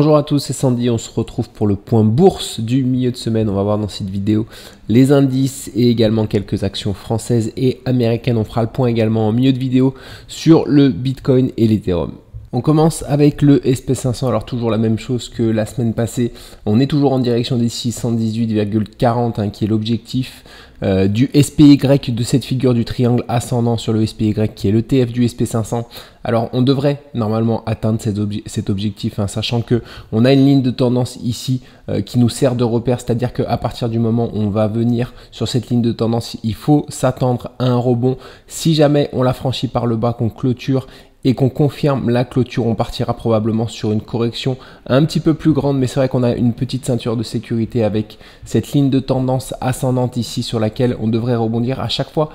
Bonjour à tous, c'est Sandy, on se retrouve pour le point bourse du milieu de semaine. On va voir dans cette vidéo les indices et également quelques actions françaises et américaines. On fera le point également en milieu de vidéo sur le Bitcoin et l'Ethereum. On commence avec le SP500, alors toujours la même chose que la semaine passée, on est toujours en direction des 618,40 qui est l'objectif du SPY de cette figure du triangle ascendant sur le SPY qui est le TF du SP500. Alors on devrait normalement atteindre cet objectif, sachant que on a une ligne de tendance ici qui nous sert de repère, c'est-à-dire qu'à partir du moment où on va venir sur cette ligne de tendance, il faut s'attendre à un rebond. Si jamais on la franchit par le bas, qu'on clôture et qu'on confirme la clôture, on partira probablement sur une correction un petit peu plus grande, mais c'est vrai qu'on a une petite ceinture de sécurité avec cette ligne de tendance ascendante ici sur laquelle on devrait rebondir à chaque fois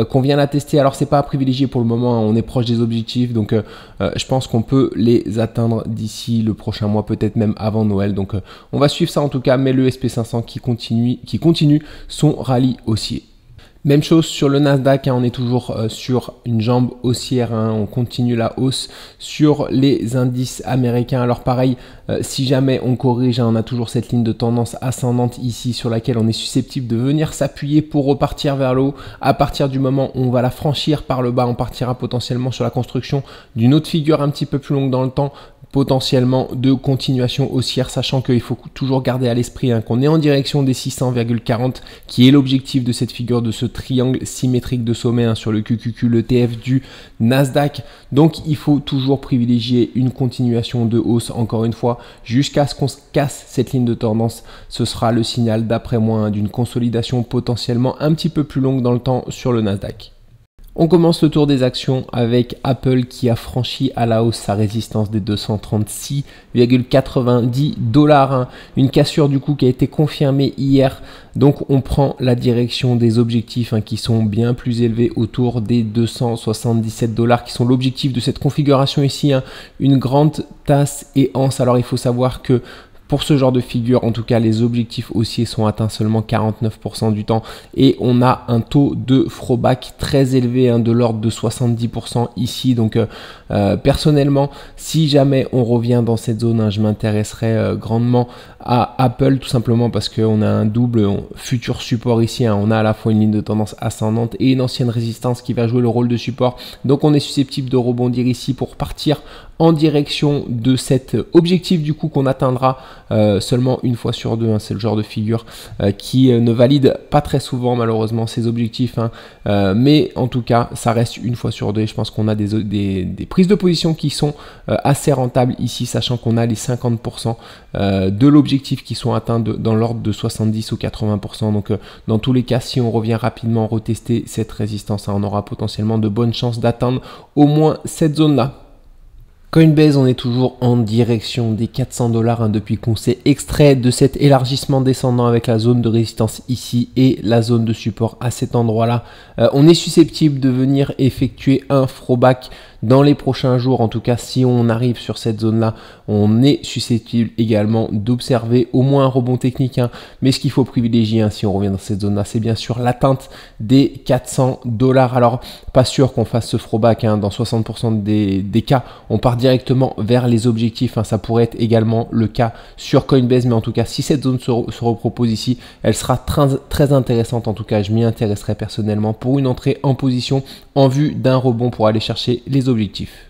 qu'on vient la tester. Alors c'est pas à privilégier pour le moment, on est proche des objectifs, donc je pense qu'on peut les atteindre d'ici le prochain mois, peut-être même avant Noël, donc on va suivre ça en tout cas, mais le SP500 qui continue son rallye haussier. Même chose sur le Nasdaq, on est toujours sur une jambe haussière, on continue la hausse sur les indices américains. Alors pareil, si jamais on corrige, on a toujours cette ligne de tendance ascendante ici sur laquelle on est susceptible de venir s'appuyer pour repartir vers le haut. À partir du moment où on va la franchir par le bas, on partira potentiellement sur la construction d'une autre figure un petit peu plus longue dans le temps, potentiellement de continuation haussière, sachant qu'il faut toujours garder à l'esprit qu'on est en direction des 600,40 qui est l'objectif de cette figure, de ce triangle symétrique de sommet sur le QQQ, le TF du Nasdaq. Donc il faut toujours privilégier une continuation de hausse, encore une fois, jusqu'à ce qu'on casse cette ligne de tendance. Ce sera le signal d'après moi d'une consolidation potentiellement un petit peu plus longue dans le temps sur le Nasdaq. On commence le tour des actions avec Apple qui a franchi à la hausse sa résistance des 236,90 $. Une cassure du coup qui a été confirmée hier. Donc on prend la direction des objectifs qui sont bien plus élevés, autour des 277 $ qui sont l'objectif de cette configuration ici. Une grande tasse et anse. Alors il faut savoir que pour ce genre de figure, en tout cas, les objectifs haussiers sont atteints seulement 49% du temps et on a un taux de throwback très élevé de l'ordre de 70% ici. Donc personnellement, si jamais on revient dans cette zone, je m'intéresserai grandement à Apple, tout simplement parce qu'on a un double futur support ici. On a à la fois une ligne de tendance ascendante et une ancienne résistance qui va jouer le rôle de support. Donc on est susceptible de rebondir ici pour partir en direction de cet objectif du coup qu'on atteindra seulement une fois sur deux. C'est le genre de figure qui ne valide pas très souvent malheureusement ces objectifs, mais en tout cas ça reste une fois sur deux. Je pense qu'on a des prises de position qui sont assez rentables ici, sachant qu'on a les 50% de l'objectif qui sont atteints dans l'ordre de 70 ou 80%. Donc dans tous les cas, si on revient rapidement retester cette résistance, on aura potentiellement de bonnes chances d'atteindre au moins cette zone là. Coinbase, on est toujours en direction des 400 $ depuis qu'on s'est extrait de cet élargissement descendant avec la zone de résistance ici et la zone de support à cet endroit-là. On est susceptible de venir effectuer un throwback dans les prochains jours. En tout cas, si on arrive sur cette zone-là, on est susceptible également d'observer au moins un rebond technique. Mais ce qu'il faut privilégier si on revient dans cette zone-là, c'est bien sûr l'atteinte des 400 $. Alors, pas sûr qu'on fasse ce throwback. Dans 60% des cas, on part directement vers les objectifs. Ça pourrait être également le cas sur Coinbase. Mais en tout cas, si cette zone se repropose ici, elle sera très intéressante. En tout cas, je m'y intéresserai personnellement pour une entrée en position en vue d'un rebond pour aller chercher les objectifs.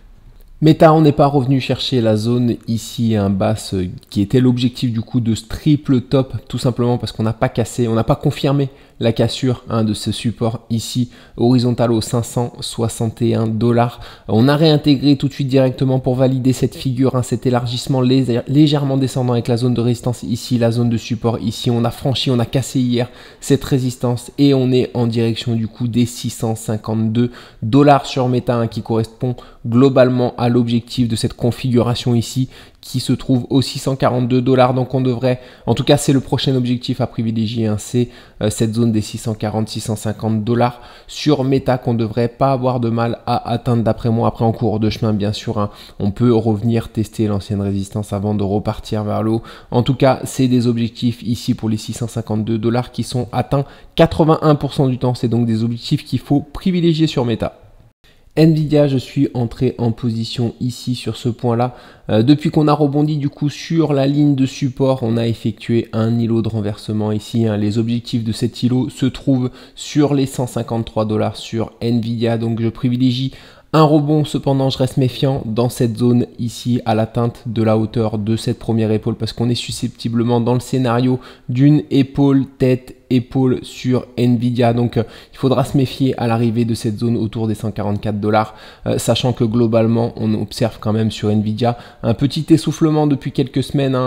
Meta, on n'est pas revenu chercher la zone ici basse qui était l'objectif du coup de ce triple top, tout simplement parce qu'on n'a pas cassé, on n'a pas confirmé la cassure de ce support ici horizontal aux 561 $. On a réintégré tout de suite directement pour valider cette figure, cet élargissement légèrement descendant avec la zone de résistance ici, la zone de support ici. On a franchi, on a cassé hier cette résistance et on est en direction du coup des 652 $ sur Meta qui correspond globalement à l'objectif de cette configuration ici qui se trouve aux 642 $. Donc on devrait, en tout cas c'est le prochain objectif à privilégier, c'est cette zone des 640-650 $ sur Meta qu'on ne devrait pas avoir de mal à atteindre d'après moi. Après en cours de chemin bien sûr, on peut revenir tester l'ancienne résistance avant de repartir vers le haut. En tout cas c'est des objectifs ici pour les 652 $ qui sont atteints 81% du temps. C'est donc des objectifs qu'il faut privilégier sur Meta. Nvidia, je suis entré en position ici sur ce point-là. Depuis qu'on a rebondi du coup sur la ligne de support, on a effectué un îlot de renversement ici. Les objectifs de cet îlot se trouvent sur les 153 $ sur Nvidia. Donc je privilégie un rebond, cependant je reste méfiant dans cette zone ici à l'atteinte de la hauteur de cette première épaule parce qu'on est susceptiblement dans le scénario d'une épaule tête épaule sur Nvidia. Donc il faudra se méfier à l'arrivée de cette zone autour des 144 $, sachant que globalement on observe quand même sur Nvidia un petit essoufflement depuis quelques semaines,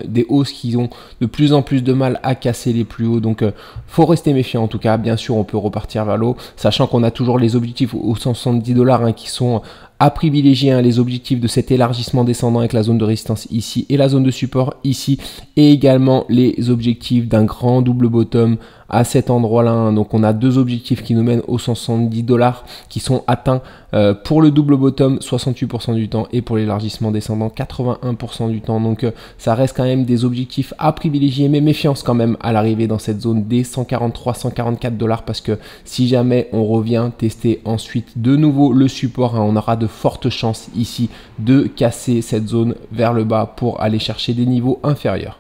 des hausses qui ont de plus en plus de mal à casser les plus hauts. Donc faut rester méfiant en tout cas. Bien sûr on peut repartir vers le haut, sachant qu'on a toujours les objectifs aux 170 $, qui sont à privilégier, les objectifs de cet élargissement descendant avec la zone de résistance ici et la zone de support ici, et également les objectifs d'un grand double bottom à cet endroit-là. Donc on a deux objectifs qui nous mènent aux 170 $ qui sont atteints pour le double bottom 68% du temps et pour l'élargissement descendant 81% du temps. Donc ça reste quand même des objectifs à privilégier, mais méfiance quand même à l'arrivée dans cette zone des 143-144 $ parce que si jamais on revient tester ensuite de nouveau le support, on aura de fortes chances ici de casser cette zone vers le bas pour aller chercher des niveaux inférieurs.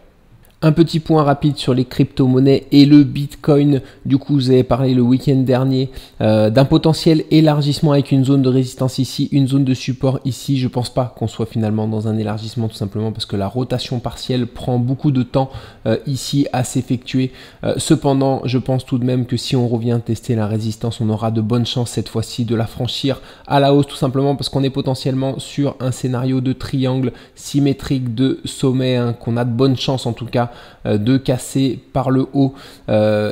Un petit point rapide sur les crypto-monnaies et le Bitcoin. Du coup, vous avez parlé le week-end dernier d'un potentiel élargissement avec une zone de résistance ici, une zone de support ici. Je pense pas qu'on soit finalement dans un élargissement, tout simplement parce que la rotation partielle prend beaucoup de temps ici à s'effectuer. Cependant, je pense tout de même que si on revient tester la résistance, on aura de bonnes chances cette fois-ci de la franchir à la hausse, tout simplement parce qu'on est potentiellement sur un scénario de triangle symétrique de sommet, qu'on a de bonnes chances en tout cas de casser par le haut.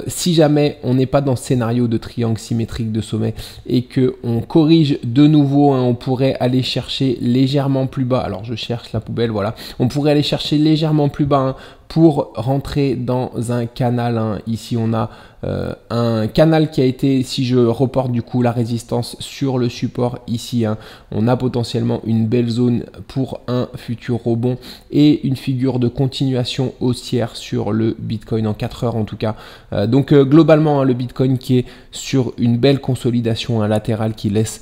Si jamais on n'est pas dans ce scénario de triangle symétrique de sommet et que on corrige de nouveau, on pourrait aller chercher légèrement plus bas. Alors je cherche la poubelle, voilà. On pourrait aller chercher légèrement plus bas pour rentrer dans un canal. Ici on a un canal qui a été, si je reporte du coup la résistance sur le support ici, on a potentiellement une belle zone pour un futur rebond et une figure de continuation haussière sur le Bitcoin en 4 heures en tout cas. Donc globalement le Bitcoin qui est sur une belle consolidation latérale qui laisse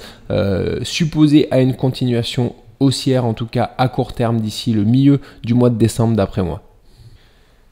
supposer à une continuation haussière en tout cas à court terme d'ici le milieu du mois de décembre d'après moi.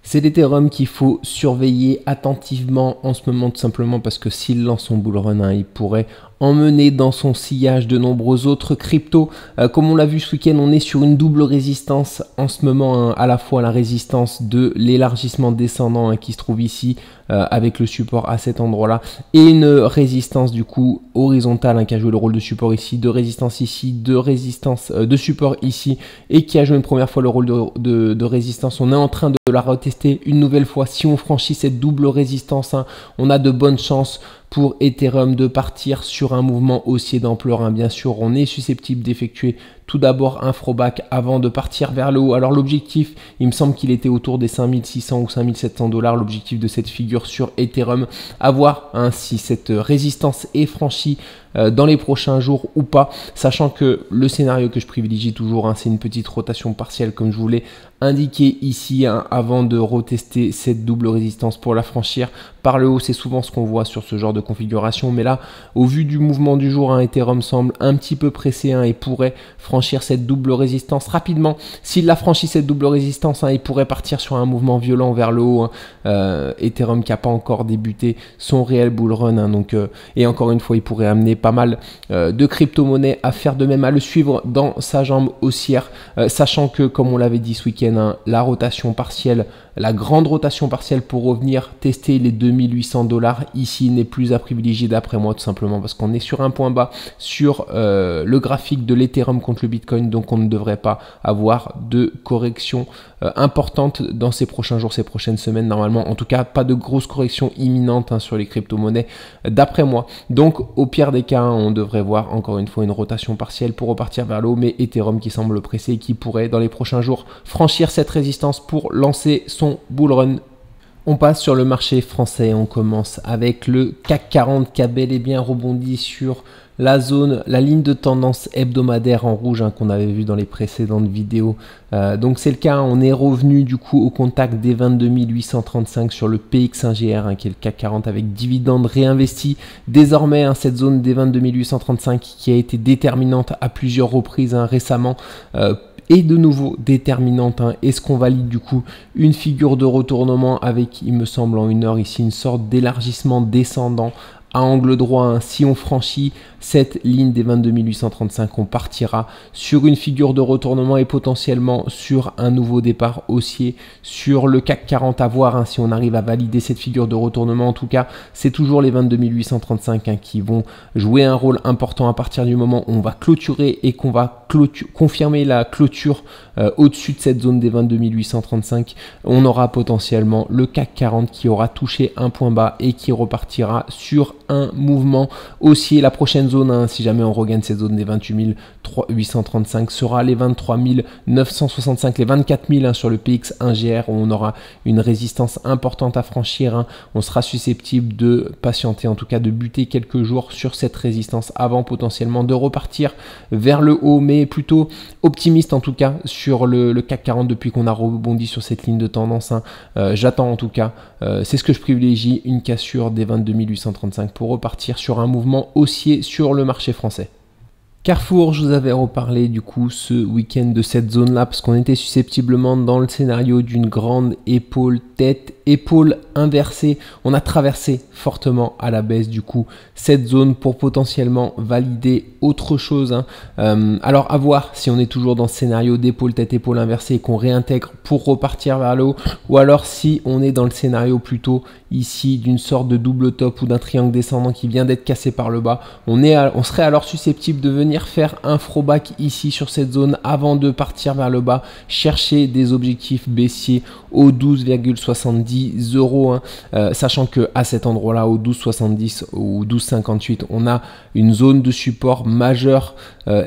C'est l'Ethereum qu'il faut surveiller attentivement en ce moment, tout simplement parce que s'il lance son bull run, il pourrait emmener dans son sillage de nombreux autres cryptos. Comme on l'a vu ce week-end, on est sur une double résistance en ce moment, à la fois la résistance de l'élargissement descendant qui se trouve ici avec le support à cet endroit-là, et une résistance du coup horizontale qui a joué le rôle de support ici, de résistance ici, de support ici, et qui a joué une première fois le rôle de résistance. On est en train de la retester une nouvelle fois. Si on franchit cette double résistance, on a de bonnes chances pour Ethereum de partir sur un mouvement haussier d'ampleur. Bien sûr, on est susceptible d'effectuer tout d'abord un throwback avant de partir vers le haut. Alors l'objectif, il me semble qu'il était autour des 5600 ou 5700 $, l'objectif de cette figure sur Ethereum. À voir si cette résistance est franchie dans les prochains jours ou pas, sachant que le scénario que je privilégie toujours, c'est une petite rotation partielle comme je vous l'ai indiqué ici, avant de retester cette double résistance pour la franchir par le haut. C'est souvent ce qu'on voit sur ce genre de configuration, mais là au vu du mouvement du jour, Ethereum semble un petit peu pressé et pourrait franchir cette double résistance rapidement. S'il a franchi cette double résistance, il pourrait partir sur un mouvement violent vers le haut. Ethereum qui n'a pas encore débuté son réel bull run, et encore une fois il pourrait amener pas mal de crypto-monnaies à faire de même, à le suivre dans sa jambe haussière, sachant que comme on l'avait dit ce week-end, la rotation partielle, la grande rotation partielle pour revenir tester les 2800 $ ici n'est plus à privilégier d'après moi, tout simplement parce qu'on est sur un point bas sur le graphique de l'Ethereum contre le Bitcoin, donc on ne devrait pas avoir de correction importante dans ces prochains jours, ces prochaines semaines normalement. En tout cas, pas de grosse correction imminente sur les crypto-monnaies d'après moi. Donc au pire des cas, on devrait voir encore une fois une rotation partielle pour repartir vers le haut, mais Ethereum qui semble pressé et qui pourrait dans les prochains jours franchir cette résistance pour lancer son bull run. On passe sur le marché français, on commence avec le CAC 40 qui a bel et bien rebondi sur la zone, la ligne de tendance hebdomadaire en rouge qu'on avait vu dans les précédentes vidéos. Donc c'est le cas, on est revenu du coup au contact des 22 835 sur le PX1GR qui est le CAC 40 avec dividendes réinvestis. Désormais cette zone des 22 835 qui a été déterminante à plusieurs reprises récemment. Et de nouveau déterminante. Est-ce qu'on valide du coup une figure de retournement avec, il me semble en une heure ici, une sorte d'élargissement descendant à angle droit. Si on franchit cette ligne des 22 835, on partira sur une figure de retournement et potentiellement sur un nouveau départ haussier sur le CAC 40 à voir si on arrive à valider cette figure de retournement. En tout cas, c'est toujours les 22 835 qui vont jouer un rôle important à partir du moment où on va clôturer et qu'on va confirmer la clôture au-dessus de cette zone des 22 835. On aura potentiellement le CAC 40 qui aura touché un point bas et qui repartira sur un mouvement haussier. La prochaine zone, si jamais on regagne cette zone des 28 835, sera les 23 965, les 24 000 sur le PX1GR où on aura une résistance importante à franchir. On sera susceptible de patienter, en tout cas de buter quelques jours sur cette résistance avant potentiellement de repartir vers le haut, mais plutôt optimiste en tout cas sur le CAC 40 depuis qu'on a rebondi sur cette ligne de tendance. J'attends en tout cas, c'est ce que je privilégie, une cassure des 22 835 pour repartir sur un mouvement haussier sur le marché français. Carrefour, je vous avais reparlé du coup ce week-end de cette zone-là parce qu'on était susceptiblement dans le scénario d'une grande épaule tête, épaule inversée. On a traversé fortement à la baisse du coup cette zone pour potentiellement valider autre chose. Alors à voir si on est toujours dans ce scénario d'épaule tête, épaule inversée et qu'on réintègre pour repartir vers le haut, ou alors si on est dans le scénario plutôt ici d'une sorte de double top ou d'un triangle descendant qui vient d'être cassé par le bas. On serait alors susceptible de venir faire un throwback ici sur cette zone avant de partir vers le bas, chercher des objectifs baissiers au 12,70 €, sachant que à cet endroit là au 12,70 ou 12,58 on a une zone de support majeure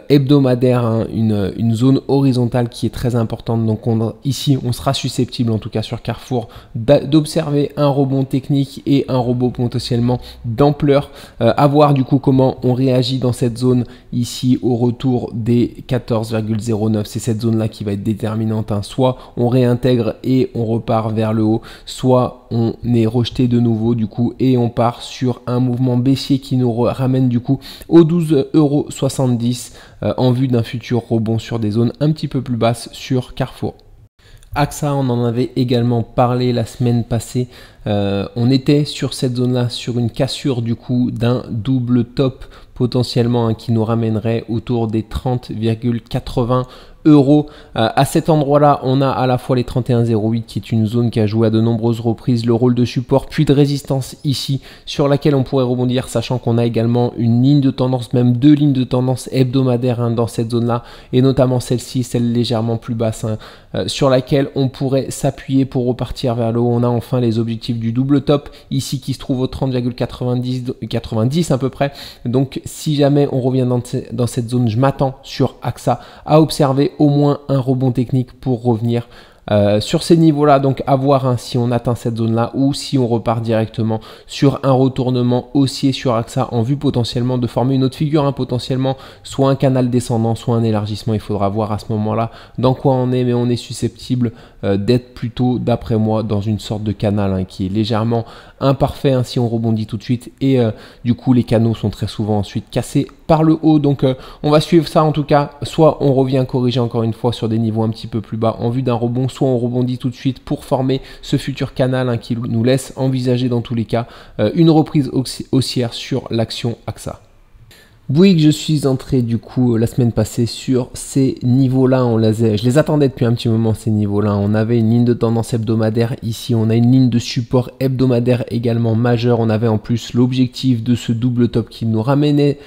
hebdomadaire, une zone horizontale qui est très importante. Donc ici on sera susceptible en tout cas sur Carrefour d'observer un rebond technique et un rebond potentiellement d'ampleur. À voir du coup comment on réagit dans cette zone ici au retour des 14,09. C'est cette zone là qui va être déterminante. Soit on réintègre et on repart vers le haut, soit on est rejeté de nouveau du coup et on part sur un mouvement baissier qui nous ramène du coup aux 12,70 € en vue d'un futur rebond sur des zones un petit peu plus basses sur Carrefour. AXA, on en avait également parlé la semaine passée. On était sur cette zone-là, sur une cassure du coup d'un double top potentiellement qui nous ramènerait autour des 30,80 €. À cet endroit-là, on a à la fois les 31,08 qui est une zone qui a joué à de nombreuses reprises le rôle de support, puis de résistance ici sur laquelle on pourrait rebondir, sachant qu'on a également une ligne de tendance, même deux lignes de tendance hebdomadaires dans cette zone-là, et notamment celle-ci, celle légèrement plus basse, sur laquelle on pourrait s'appuyer pour repartir vers le haut. On a enfin les objectifs du double top ici qui se trouve au 30,90 à peu près. Donc si jamais on revient dans cette zone, je m'attends sur AXA à observer au moins un rebond technique pour revenir sur ces niveaux-là. Donc à voir si on atteint cette zone-là ou si on repart directement sur un retournement haussier sur AXA en vue potentiellement de former une autre figure, potentiellement soit un canal descendant, soit un élargissement. Il faudra voir à ce moment-là dans quoi on est, mais on est susceptible d'être plutôt, d'après moi, dans une sorte de canal qui est légèrement imparfait si on rebondit tout de suite, et du coup les canaux sont très souvent ensuite cassés par le haut. Donc on va suivre ça en tout cas, soit on revient corriger encore une fois sur des niveaux un petit peu plus bas en vue d'un rebond, soit on rebondit tout de suite pour former ce futur canal qui nous laisse envisager dans tous les cas une reprise haussière sur l'action AXA. Bouygues, je suis entré du coup la semaine passée sur ces niveaux-là. Je les attendais depuis un petit moment, ces niveaux-là. On avait une ligne de tendance hebdomadaire ici. On a une ligne de support hebdomadaire également majeure. On avait en plus l'objectif de ce double top qui nous ramenait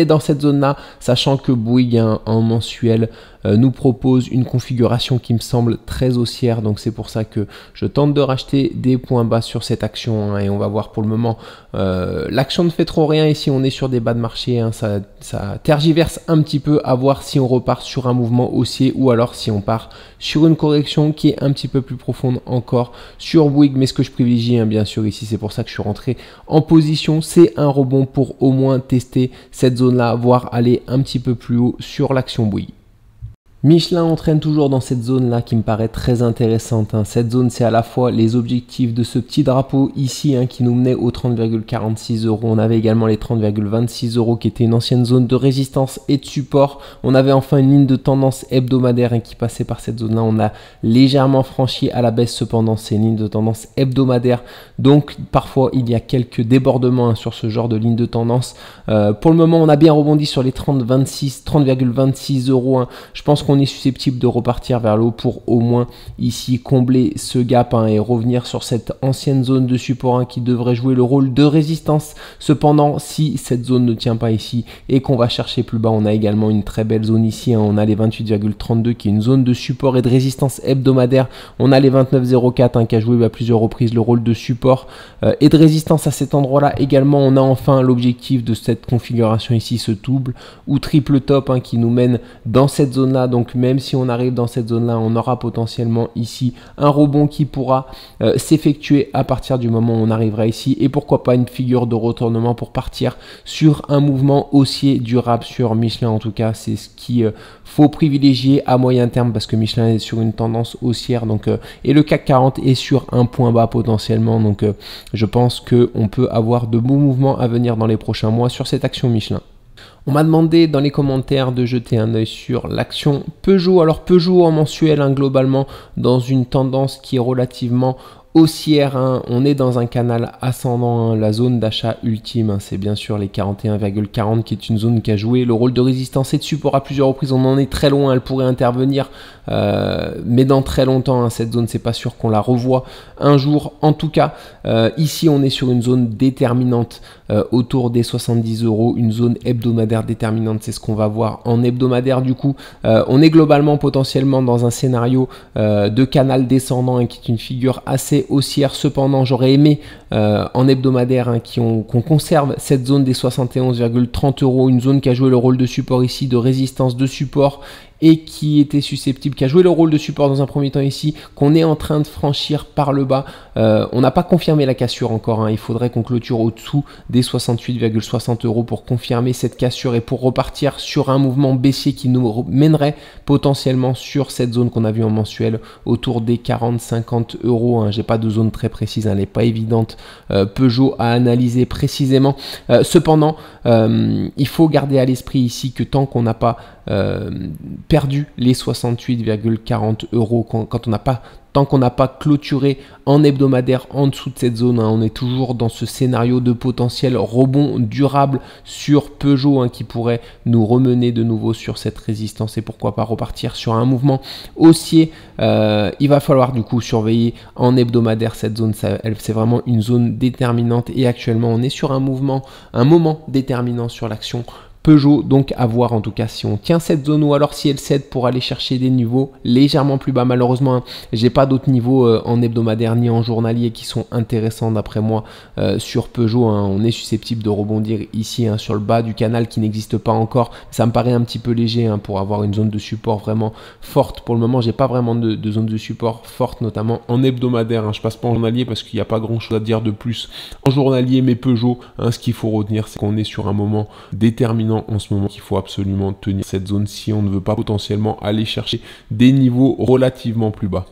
dans cette zone-là, sachant que Bouygues en mensuel nous propose une configuration qui me semble très haussière. Donc c'est pour ça que je tente de racheter des points bas sur cette action et on va voir pour le moment. L'action ne fait trop rien ici. On est sur des bas de marché ça tergiverse un petit peu, à voir si on repart sur un mouvement haussier ou alors si on part sur une correction qui est un petit peu plus profonde encore sur Bouygues. Mais ce que je privilégie, hein, bien sûr ici, c'est pour ça que je suis rentré en position, c'est un rebond pour au moins tester cette zone là, voire aller un petit peu plus haut sur l'action Bouygues. Michelin entraîne toujours dans cette zone là qui me paraît très intéressante, hein. Cette zone, c'est à la fois les objectifs de ce petit drapeau ici, hein, qui nous menait aux 30,46 €. On avait également les 30,26 € qui était une ancienne zone de résistance et de support. On avait enfin une ligne de tendance hebdomadaire, hein, qui passait par cette zone là. On a légèrement franchi à la baisse, cependant c'est une ligne de tendance hebdomadaire, donc parfois il y a quelques débordements, hein, sur ce genre de ligne de tendance. Pour le moment on a bien rebondi sur les 30,26 €, hein. Je pense qu'on est susceptible de repartir vers le haut pour au moins ici combler ce gap, hein, et revenir sur cette ancienne zone de support, hein, qui devrait jouer le rôle de résistance. Cependant, si cette zone ne tient pas ici et qu'on va chercher plus bas, on a également une très belle zone ici, hein. On a les 28,32 qui est une zone de support et de résistance hebdomadaire. On a les 29,04, hein, qui a joué à plusieurs reprises le rôle de support et de résistance à cet endroit-là. Également, on a enfin l'objectif de cette configuration ici, ce double ou triple top, hein, qui nous mène dans cette zone-là. Donc même si on arrive dans cette zone là, on aura potentiellement ici un rebond qui pourra s'effectuer à partir du moment où on arrivera ici, et pourquoi pas une figure de retournement pour partir sur un mouvement haussier durable sur Michelin. En tout cas, c'est ce qu'il faut privilégier à moyen terme, parce que Michelin est sur une tendance haussière, donc et le CAC 40 est sur un point bas potentiellement, donc je pense qu'on peut avoir de beaux mouvements à venir dans les prochains mois sur cette action Michelin. On m'a demandé dans les commentaires de jeter un œil sur l'action Peugeot. Alors Peugeot en mensuel, hein, globalement dans une tendance qui est relativement haussière, hein. On est dans un canal ascendant, hein. La zone d'achat ultime, hein, c'est bien sûr les 41,40 qui est une zone qui a joué le rôle de résistance et de support à plusieurs reprises. On en est très loin, elle pourrait intervenir, mais dans très longtemps, hein. Cette zone, c'est pas sûr qu'on la revoie un jour. En tout cas, ici on est sur une zone déterminante autour des 70 €, une zone hebdomadaire déterminante, c'est ce qu'on va voir en hebdomadaire. Du coup, on est globalement potentiellement dans un scénario de canal descendant, hein, qui est une figure assez haussière. Cependant, j'aurais aimé en hebdomadaire, hein, qu'on conserve cette zone des 71,30 €, une zone qui a joué le rôle de support ici, de résistance, de support, et qui était susceptible, qui a joué le rôle de support dans un premier temps ici, qu'on est en train de franchir par le bas. On n'a pas confirmé la cassure encore, hein. Il faudrait qu'on clôture au-dessous des 68,60 € pour confirmer cette cassure et pour repartir sur un mouvement baissier qui nous mènerait potentiellement sur cette zone qu'on a vue en mensuel autour des 40-50 €, hein. J'ai pas de zone très précise, hein, elle n'est pas évidente Peugeot à analyser précisément. Cependant, il faut garder à l'esprit ici que tant qu'on n'a pas perdu les 68,40 €, quand on n'a pas, tant qu'on n'a pas clôturé en hebdomadaire en dessous de cette zone, hein, on est toujours dans ce scénario de potentiel rebond durable sur Peugeot, hein, qui pourrait nous remener de nouveau sur cette résistance et pourquoi pas repartir sur un mouvement haussier. Il va falloir du coup surveiller en hebdomadaire cette zone, c'est vraiment une zone déterminante, et actuellement on est sur un moment déterminant sur l'action Peugeot, donc à voir en tout cas si on tient cette zone ou alors si elle cède pour aller chercher des niveaux légèrement plus bas. Malheureusement, hein, j'ai pas d'autres niveaux en hebdomadaire ni en journalier qui sont intéressants d'après moi sur Peugeot, hein. On est susceptible de rebondir ici, hein, sur le bas du canal qui n'existe pas encore. Ça me paraît un petit peu léger, hein, pour avoir une zone de support vraiment forte. Pour le moment, j'ai pas vraiment de zone de support forte, notamment en hebdomadaire, hein. Je passe pas en journalier parce qu'il n'y a pas grand chose à dire de plus en journalier, mais Peugeot, hein, ce qu'il faut retenir, c'est qu'on est sur un moment déterminant en ce moment, qu'il faut absolument tenir cette zone si on ne veut pas potentiellement aller chercher des niveaux relativement plus bas.